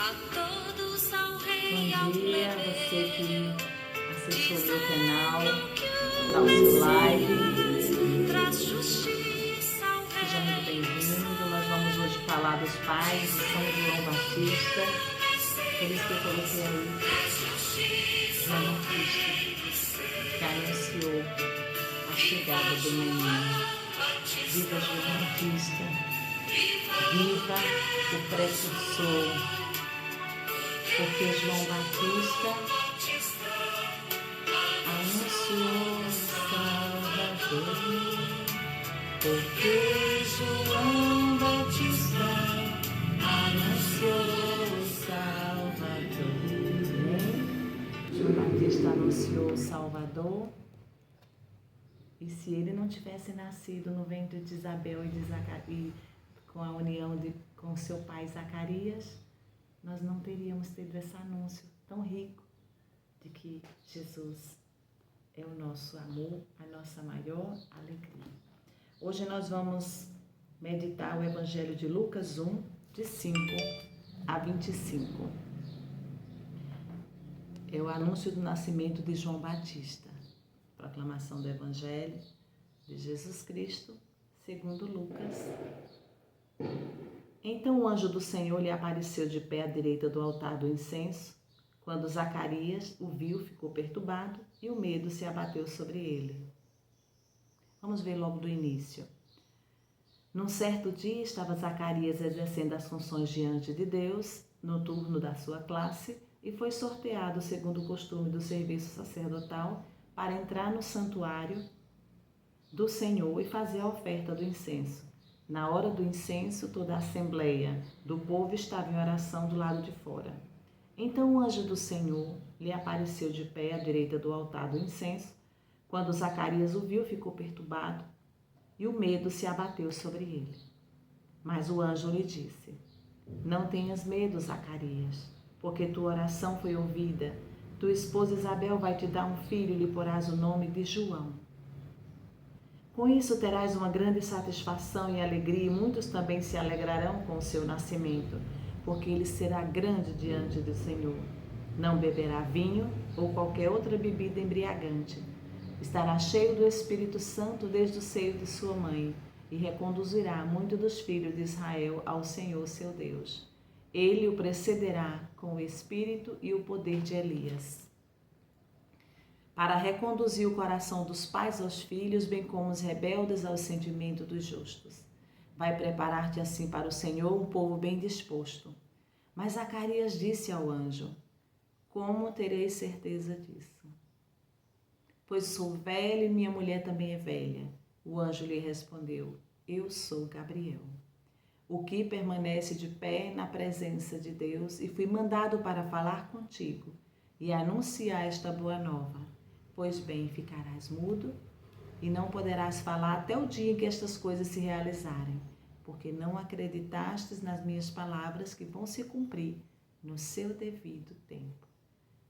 Bom dia, você que acessou o meu canal, dá o seu like, seja muito bem-vindo. Nós vamos hoje falar dos pais de São João Batista, por isso que eu coloquei aí João Batista, que anunciou a chegada do menino. Viva João Batista, viva o precursor, porque João Batista anunciou o Salvador, porque João Batista anunciou o Salvador, né? João Batista anunciou o Salvador, e se ele não tivesse nascido no ventre de Isabel e com a união com seu pai Zacarias, nós não teríamos tido esse anúncio tão rico de que Jesus é o nosso amor, a nossa maior alegria. Hoje nós vamos meditar o Evangelho de Lucas 1, de 5 a 25. É o anúncio do nascimento de João Batista, proclamação do Evangelho de Jesus Cristo, segundo Lucas. Então o anjo do Senhor lhe apareceu de pé à direita do altar do incenso. Quando Zacarias o viu, ficou perturbado e o medo se abateu sobre ele. Vamos ver logo do início. Num certo dia estava Zacarias exercendo as funções diante de Deus, no turno da sua classe, e foi sorteado segundo o costume do serviço sacerdotal para entrar no santuário do Senhor e fazer a oferta do incenso. Na hora do incenso, toda a assembleia do povo estava em oração do lado de fora. Então o anjo do Senhor lhe apareceu de pé à direita do altar do incenso. Quando Zacarias o viu, ficou perturbado e o medo se abateu sobre ele. Mas o anjo lhe disse: Não tenhas medo, Zacarias, porque tua oração foi ouvida. Tua esposa Isabel vai te dar um filho e lhe porás o nome de João. Com isso terás uma grande satisfação e alegria, e muitos também se alegrarão com o seu nascimento, porque ele será grande diante do Senhor. Não beberá vinho ou qualquer outra bebida embriagante. Estará cheio do Espírito Santo desde o seio de sua mãe, e reconduzirá muitos dos filhos de Israel ao Senhor seu Deus. Ele o precederá com o Espírito e o poder de Elias, para reconduzir o coração dos pais aos filhos, bem como os rebeldes ao sentimento dos justos. Vai preparar-te assim para o Senhor um povo bem disposto. Mas Zacarias disse ao anjo: Como terei certeza disso? Pois sou velho e minha mulher também é velha. O anjo lhe respondeu: Eu sou Gabriel, o que permanece de pé na presença de Deus, e fui mandado para falar contigo e anunciar esta boa nova. Pois bem, ficarás mudo e não poderás falar até o dia em que estas coisas se realizarem, porque não acreditastes nas minhas palavras que vão se cumprir no seu devido tempo.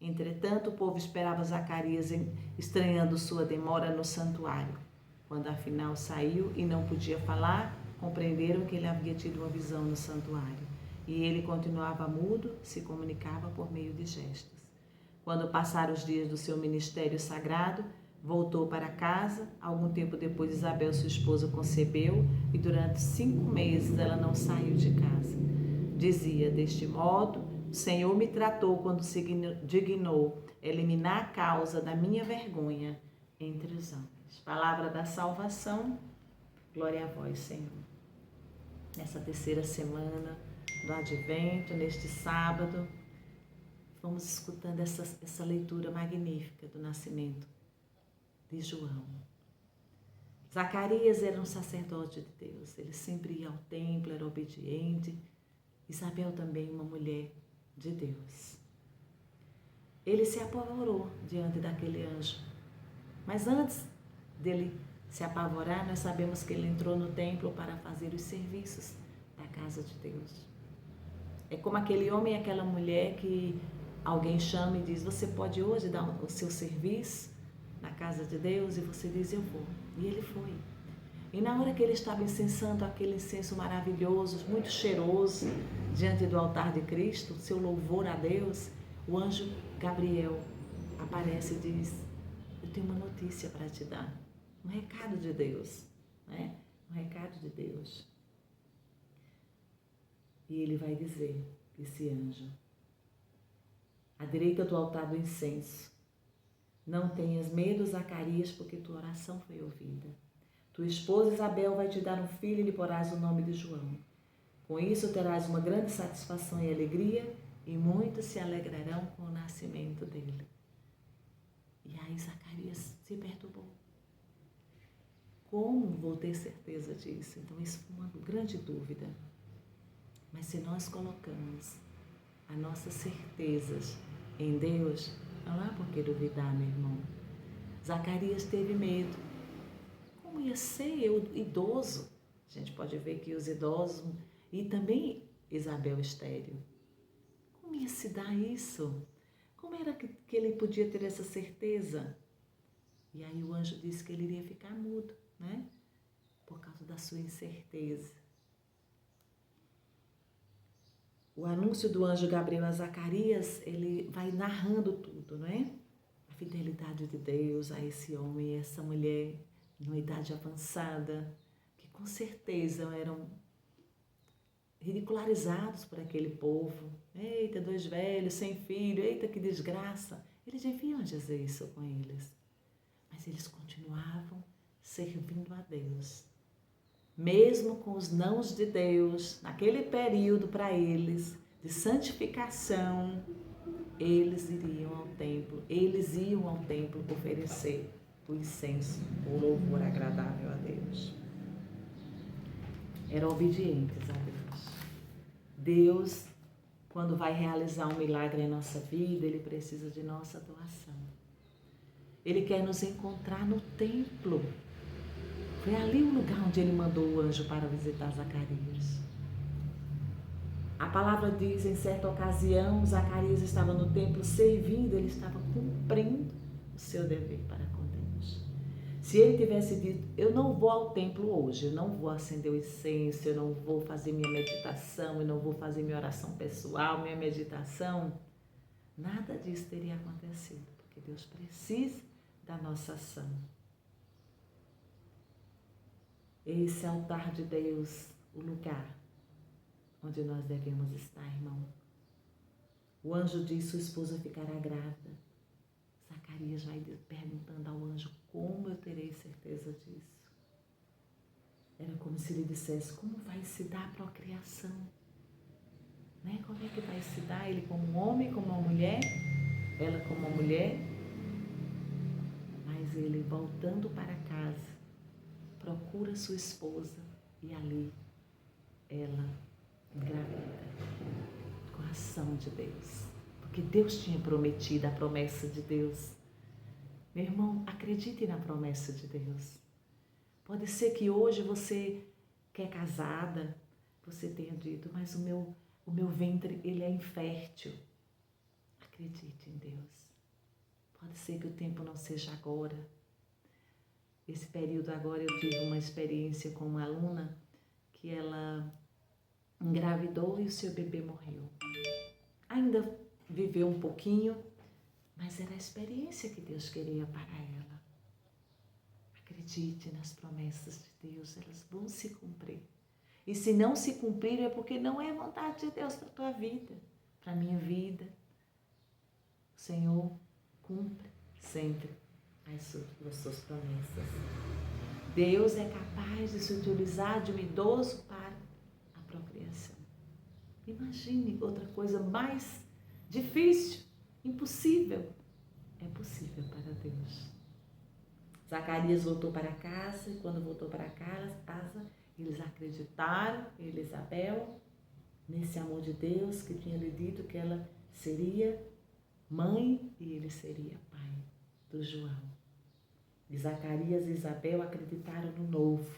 Entretanto, o povo esperava Zacarias, estranhando sua demora no santuário. Quando afinal saiu e não podia falar, compreenderam que ele havia tido uma visão no santuário. E ele continuava mudo, se comunicava por meio de gestos. Quando passaram os dias do seu ministério sagrado, voltou para casa. Algum tempo depois, Isabel, sua esposa, concebeu, e durante 5 meses ela não saiu de casa. Dizia: Deste modo, o Senhor me tratou quando se dignou eliminar a causa da minha vergonha entre os homens. Palavra da salvação, glória a vós, Senhor. Nessa terceira semana do Advento, neste sábado, vamos escutando essa leitura magnífica do nascimento de João. Zacarias era um sacerdote de Deus, ele sempre ia ao templo, era obediente. Isabel também, uma mulher de Deus. Ele se apavorou diante daquele anjo, mas antes dele se apavorar, nós sabemos que ele entrou no templo para fazer os serviços da casa de Deus. É como aquele homem e aquela mulher que alguém chama e diz: Você pode hoje dar o seu serviço na casa de Deus? E você diz: Eu vou. E ele foi. E na hora que ele estava incensando aquele incenso maravilhoso, muito cheiroso, diante do altar de Cristo, seu louvor a Deus, o anjo Gabriel aparece e diz: eu tenho uma notícia para te dar, um recado de Deus, né? Um recado de Deus. E ele vai dizer, esse anjo, à direita do altar do incenso: não tenhas medo, Zacarias, porque tua oração foi ouvida. Tua esposa Isabel vai te dar um filho e lhe porás o nome de João. Com isso terás uma grande satisfação e alegria, e muitos se alegrarão com o nascimento dele. E aí Zacarias se perturbou. Como vou ter certeza disso? Então isso foi uma grande dúvida. Mas se nós colocamos as nossas certezas em Deus, não há por que duvidar, meu irmão. Zacarias teve medo. Como ia ser eu, idoso? A gente pode ver que os idosos, e também Isabel estéril. Como ia se dar isso? Como era que ele podia ter essa certeza? E aí o anjo disse que ele iria ficar mudo, né? Por causa da sua incerteza. O anúncio do anjo Gabriel a Zacarias, ele vai narrando tudo, não é? A fidelidade de Deus a esse homem e essa mulher, numa idade avançada, que com certeza eram ridicularizados por aquele povo. Eita, dois velhos, sem filho, eita, que desgraça. Eles deviam dizer isso com eles. Mas eles continuavam servindo a Deus. Mesmo com os nãos de Deus, naquele período para eles, de santificação, eles iam ao templo oferecer o incenso, o louvor agradável a Deus. Eram obedientes a Deus. Deus, quando vai realizar um milagre em nossa vida, Ele precisa de nossa doação. Ele quer nos encontrar no templo. Foi ali o lugar onde Ele mandou o anjo para visitar Zacarias. A palavra diz, em certa ocasião, Zacarias estava no templo servindo, ele estava cumprindo o seu dever para com Deus. Se ele tivesse dito: eu não vou ao templo hoje, eu não vou acender o incenso, eu não vou fazer minha meditação, eu não vou fazer minha oração pessoal, minha meditação, nada disso teria acontecido, porque Deus precisa da nossa ação. Esse altar de Deus, o lugar onde nós devemos estar, irmão. O anjo diz: sua esposa ficará grávida. Zacarias vai perguntando ao anjo: como eu terei certeza disso? Era como se ele dissesse: como vai se dar a procriação? Né? Como é que vai se dar? Ele como um homem, como uma mulher, ela como uma mulher. Mas ele, voltando para casa, procura sua esposa e ali ela engravida com a ação de Deus, porque Deus tinha prometido, a promessa de Deus. Meu irmão, acredite na promessa de Deus. Pode ser que hoje você, que é casada, você tenha dito: mas o meu ventre, ele é infértil. Acredite em Deus. Pode ser que o tempo não seja agora. Esse período agora eu tive uma experiência com uma aluna que ela engravidou e o seu bebê morreu. Ainda viveu um pouquinho, mas era a experiência que Deus queria para ela. Acredite nas promessas de Deus, elas vão se cumprir. E se não se cumprir é porque não é vontade de Deus para a tua vida, para a minha vida. O Senhor cumpre sempre as suas promessas. Deus é capaz de se utilizar de um idoso para a procriação. Imagine outra coisa mais difícil, impossível. É possível para Deus. Zacarias voltou para casa e quando voltou para casa, eles acreditaram, ele e Isabel, nesse amor de Deus que tinha lhe dito que ela seria mãe e ele seria pai do João. E Zacarias e Isabel acreditaram no novo.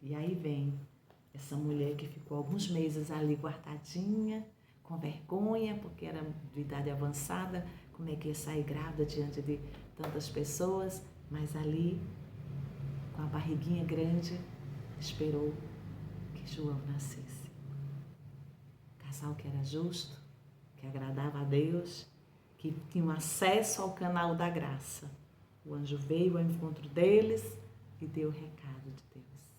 E aí vem essa mulher que ficou alguns meses ali guardadinha, com vergonha, porque era de idade avançada, como é que ia sair grávida diante de tantas pessoas, mas ali, com a barriguinha grande, esperou que João nascesse. casal que era justo, que agradava a Deus, que tinha acesso ao canal da graça. O anjo veio ao encontro deles e deu o recado de Deus.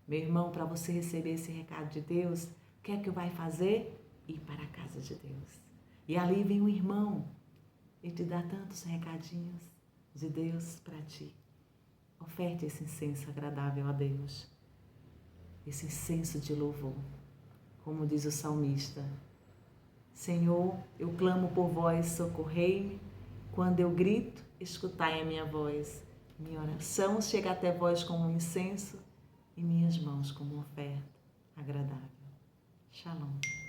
Meu irmão, para você receber esse recado de Deus, o que é que vai fazer? Ir para a casa de Deus. E ali vem um irmão, ele te dá tantos recadinhos de Deus para ti. Oferte esse incenso agradável a Deus, esse incenso de louvor. Como diz o salmista, Senhor, eu clamo por vós, socorrei-me. Quando eu grito, escutai a minha voz. Minha oração chega até vós como um incenso e minhas mãos como uma oferta agradável. Shalom.